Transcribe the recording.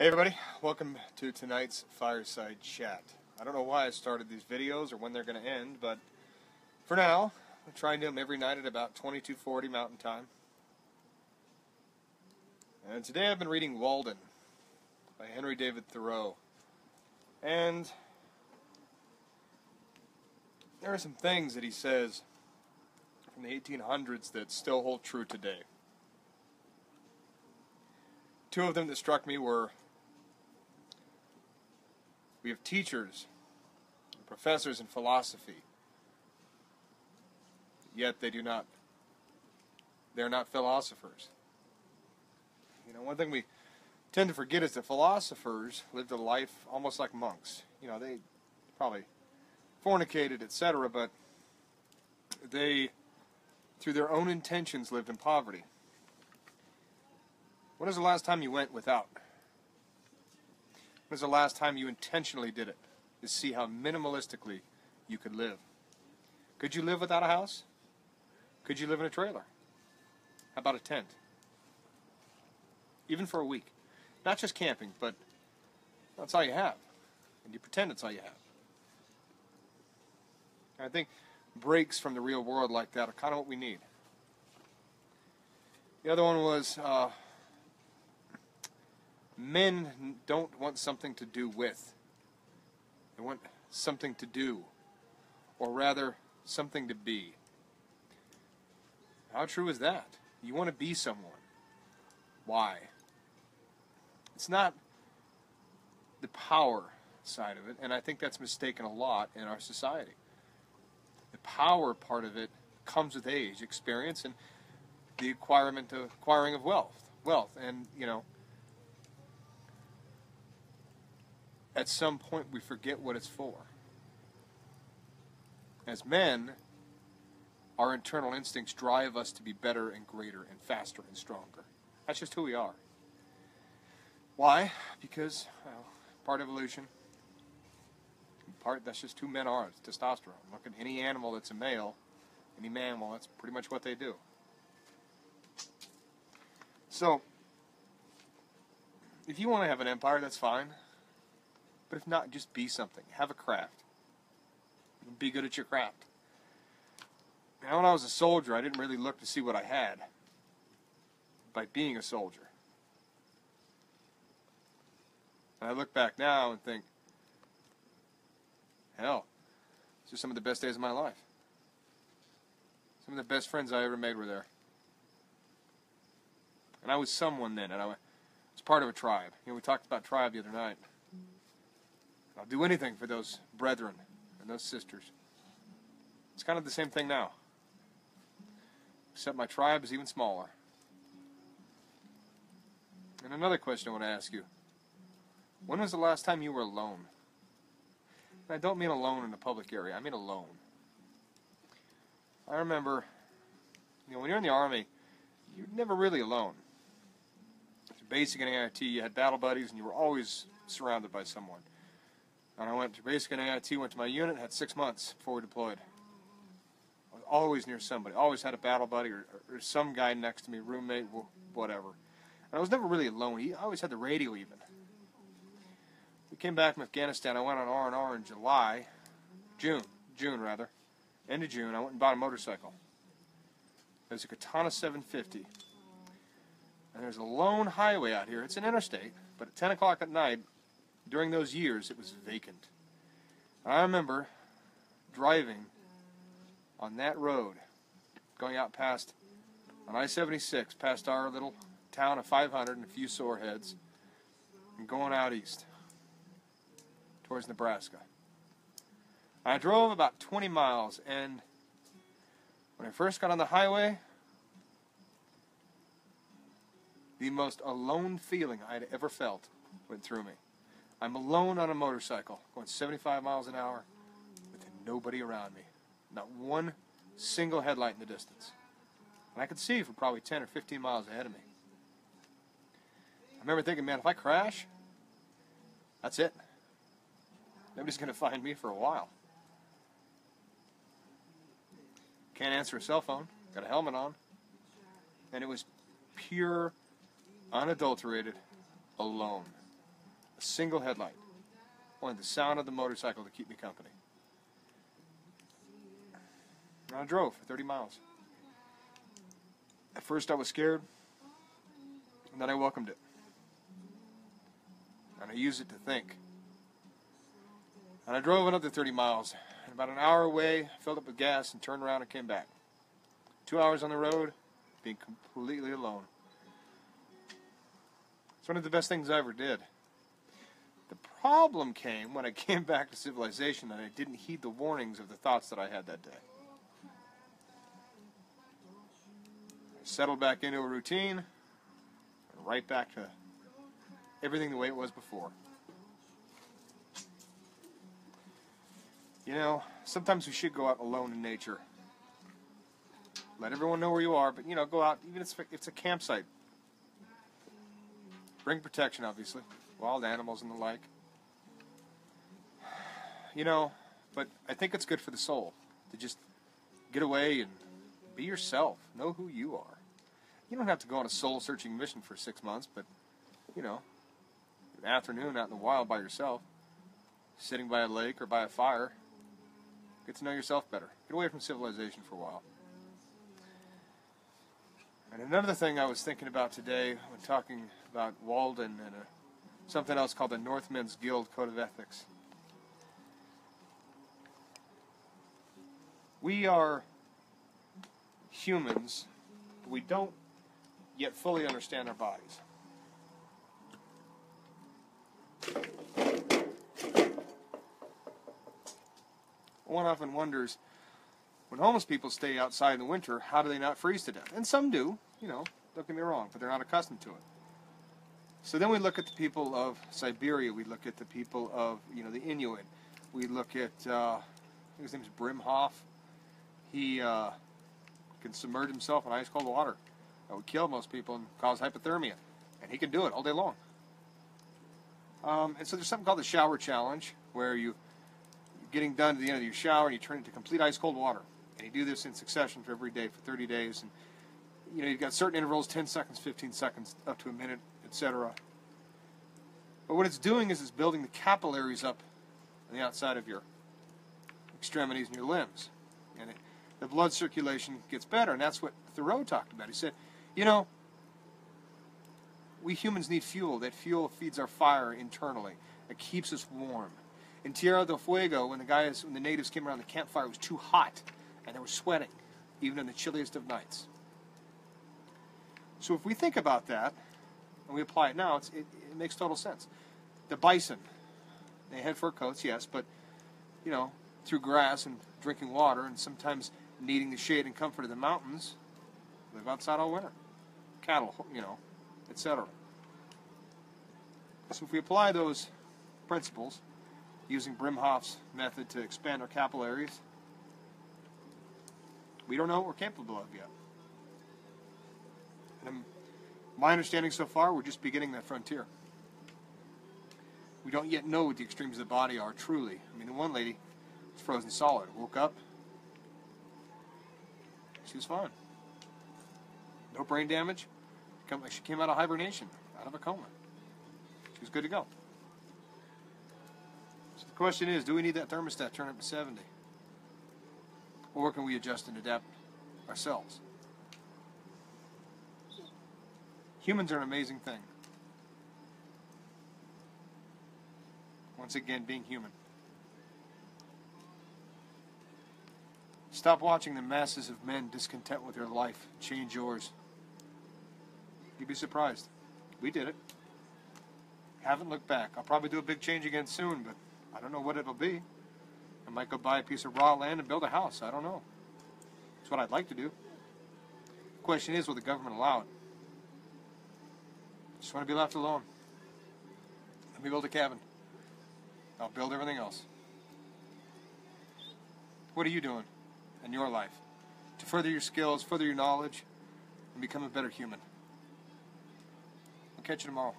Hey everybody, welcome to tonight's Fireside Chat. I don't know why I started these videos or when they're going to end, but for now, I'm trying to do them every night at about 22:40 Mountain Time. And today I've been reading Walden by Henry David Thoreau. And there are some things that he says from the 1800s that still hold true today. Two of them that struck me were: we have teachers and professors in philosophy, yet they're not philosophers. You know, one thing we tend to forget is that philosophers lived a life almost like monks. You know, they probably fornicated, etc., but they, through their own intentions, lived in poverty. When was the last time you went without? When was the last time you intentionally did it, to see how minimalistically you could live? Could you live without a house? Could you live in a trailer? How about a tent? Even for a week. Not just camping, but that's all you have. And you pretend it's all you have. And I think breaks from the real world like that are kind of what we need. The other one was, men don't want something to do with. They want something to do, or rather, something to be. How true is that? You want to be someone. Why? It's not the power side of it, and I think that's mistaken a lot in our society. The power part of it comes with age, experience, and the acquiring of wealth, and you know. At some point we forget what it's for. As men, our internal instincts drive us to be better and greater and faster and stronger. That's just who we are. Why? Because, well, part evolution, part that's just who men are. It's testosterone. Look at any animal that's a male, any mammal, that's pretty much what they do. So, if you want to have an empire, that's fine. But if not, just be something. Have a craft. Be good at your craft. Now, when I was a soldier, I didn't really look to see what I had by being a soldier. And I look back now and think, hell, these are some of the best days of my life. Some of the best friends I ever made were there. And I was someone then, and I was part of a tribe. You know, we talked about tribe the other night. I'll do anything for those brethren and those sisters. It's kind of the same thing now. Except my tribe is even smaller. And another question I want to ask you. When was the last time you were alone? And I don't mean alone in a public area. I mean alone. I remember, you know, when you're in the Army, you're never really alone. After basic and AIT, you had battle buddies, and you were always surrounded by someone. And I went to basic and AIT, went to my unit, had 6 months before we deployed. I was always near somebody. Always had a battle buddy or some guy next to me, roommate, whatever. And I was never really alone. I always had the radio even. We came back from Afghanistan. I went on R&R in June rather. End of June, I went and bought a motorcycle. It was a Katana 750. And there's a lone highway out here. It's an interstate, but at 10 o'clock at night, during those years, it was vacant. I remember driving on that road, going out past, on I-76, past our little town of 500 and a few sore heads, and going out east, towards Nebraska. I drove about 20 miles, and when I first got on the highway, the most alone feeling I'd ever felt went through me. I'm alone on a motorcycle, going 75 miles an hour, with nobody around me. Not one single headlight in the distance. And I could see for probably 10 or 15 miles ahead of me. I remember thinking, man, if I crash, that's it. Nobody's going to find me for a while. Can't answer a cell phone. Got a helmet on. And it was pure, unadulterated, alone. A single headlight. Only the sound of the motorcycle to keep me company. And I drove for 30 miles. At first I was scared, and then I welcomed it. And I used it to think. And I drove another 30 miles. And about an hour away, filled up with gas and turned around and came back. 2 hours on the road, being completely alone. It's one of the best things I ever did. The problem came when I came back to civilization and I didn't heed the warnings of the thoughts that I had that day. I settled back into a routine, and right back to everything the way it was before. You know, sometimes we should go out alone in nature. Let everyone know where you are, but, you know, go out, even if it's a campsite. Bring protection, obviously. Wild animals and the like. You know, but I think it's good for the soul to just get away and be yourself. Know who you are. You don't have to go on a soul-searching mission for 6 months, but, you know, an afternoon out in the wild by yourself, sitting by a lake or by a fire, get to know yourself better. Get away from civilization for a while. And another thing I was thinking about today when talking about Walden and something else called the Northmen's Guild Code of Ethics. We are humans, but we don't yet fully understand our bodies. One often wonders, when homeless people stay outside in the winter, how do they not freeze to death? And some do, you know, don't get me wrong, but they're not accustomed to it. So then we look at the people of Siberia, we look at the people of, you know, the Inuit. We look at, I think his name is Brimhoff. He can submerge himself in ice cold water. That would kill most people and cause hypothermia. And he can do it all day long. And so there's something called the shower challenge, where you're getting done to the end of your shower and you turn it into complete ice cold water. And you do this in succession for every day for 30 days. And, you know, you've got certain intervals, 10 seconds, 15 seconds, up to a minute, etc. But what it's doing is it's building the capillaries up on the outside of your extremities and your limbs. And the blood circulation gets better. And that's what Thoreau talked about. He said, you know, we humans need fuel. That fuel feeds our fire internally. It keeps us warm. In Tierra del Fuego, when the natives came around the campfire, it was too hot, and they were sweating, even in the chilliest of nights. So if we think about that, and we apply it now, it makes total sense. The bison, they had fur coats, yes, but, you know, through grass and drinking water, and sometimes needing the shade and comfort of the mountains, live outside all winter. Cattle, you know, etc. So if we apply those principles, using Brimhoff's method to expand our capillaries, we don't know what we're capable of yet. And my understanding so far, we're just beginning that frontier. We don't yet know what the extremes of the body are truly. I mean, the one lady was frozen solid. Woke up, she was fine. No brain damage. She came out of hibernation, out of a coma. She was good to go. So the question is, do we need that thermostat turned up to 70? Or can we adjust and adapt ourselves? Humans are an amazing thing. Once again, being human. Stop watching the masses of men discontent with their life. Change yours. You'd be surprised. We did it. Haven't looked back. I'll probably do a big change again soon, but I don't know what it'll be. I might go buy a piece of raw land and build a house. I don't know. It's what I'd like to do. The question is, will the government allow it? Just want to be left alone. Let me build a cabin. I'll build everything else. What are you doing in your life to further your skills, further your knowledge, and become a better human? I'll catch you tomorrow.